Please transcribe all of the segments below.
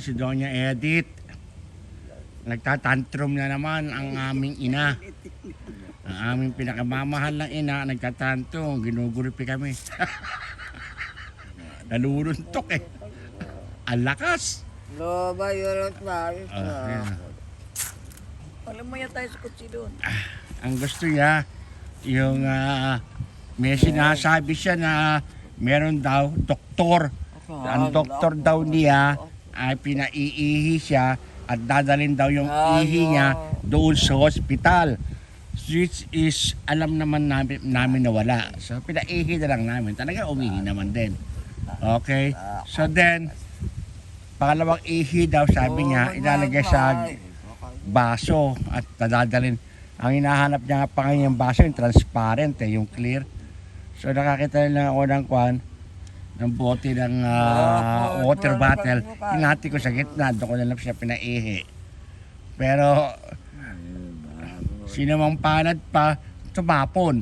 Si Doña Edith. Nagtatantrum na naman ang aming ina. Ang aming pinakamamahal na ina, nagtatantrum. Ginuguripi kami. Naluluntok eh. Ang lakas. Loba, yun ba? Alam mo yan tayo sa kutsi doon. Ang gusto niya, yung may sinasabi siya na meron daw doktor. Ang doktor daw niya ay pinaiihi siya at dadalhin daw yung ihi niya doon sa hospital. Which is, alam naman namin na wala. So, pinaihi na lang namin. Talaga umihi naman din. Okay? So then, pangalawang ihi daw, sabi niya, ilalagay sa baso at dadalhin. Ang hinahanap niya nga pa ngayon yung baso, yung transparent, yung clear. So, nakakita na ako ng ng bote ng water bottle. Hinati ko sa gitna, doon ko na lang siya pinaihi. Pero, sino mang panad pa, tumapon.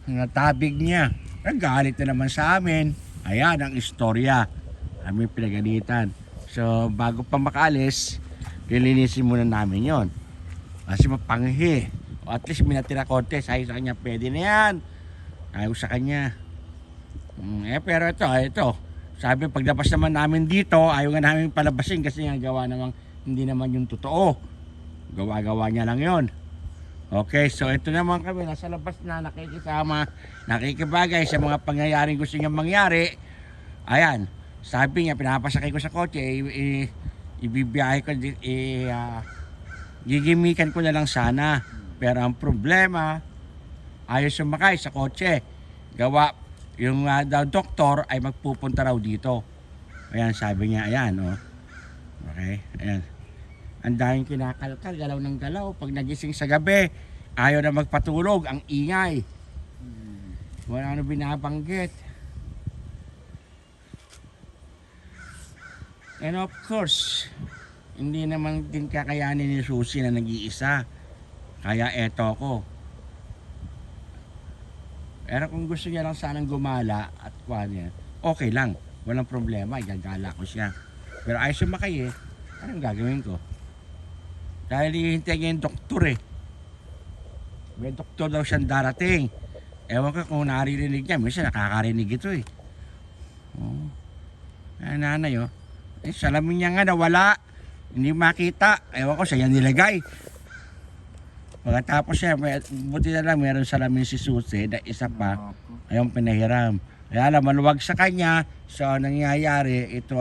Natabig niya. Nagalit na naman sa amin. Ayan ang istorya. Kami pinagalitan. So, bago pa makaalis, lilinisin muna namin yon. Kasi mapanghi. O at least minatira konti. Sabi sa kanya, pwede na yan. Ayaw sa kanya. Pero ito. Sabi, paglabas naman namin dito, ayaw nga namin palabasin kasi nga gawa namang hindi naman yung totoo. Gawa-gawa niya lang yon. Okay, so ito naman kami, nasa labas na, nakikisama, nakikibagay sa mga pangyayaring gusto niyang mangyari. Ayan, sabi niya, pinapasakay ko sa kotse, ibibiyahe ko, gigimikan ko na lang sana. Pero ang problema, ayaw sumakay sa kotse. Gawa, yung daw doktor ay magpupunta raw dito. Ayan, sabi niya, ayan, oh. Okay, ayan. Ang daming kinakalkal, galaw ng galaw. Pag nagising sa gabi, ayaw na magpatulog, ang ingay. Wala na binabanggit. And of course, hindi naman din kakayanin ni Susie na nag-iisa. Kaya eto ko. Pero kung gusto niya lang sanang gumala at niya, okay lang. Walang problema, igagala ko siya. Pero ayaw sumakay eh. Anong gagawin ko? Dahil hihintay niya yung doktor eh. May doktor daw siyang darating. Ewan ko kung naririnig niya. Minsan nakakarinig ito eh. Oh. Nanay oh. Salamin niya nga nawala. Hindi makita. Ewan ko sa'yo nilagay. Pagkatapos siya, buti na lang meron salamin si Susie na isa pa. Ayong pinahiram. Kaya alam, maluwag sa kanya. So nangyayari ito.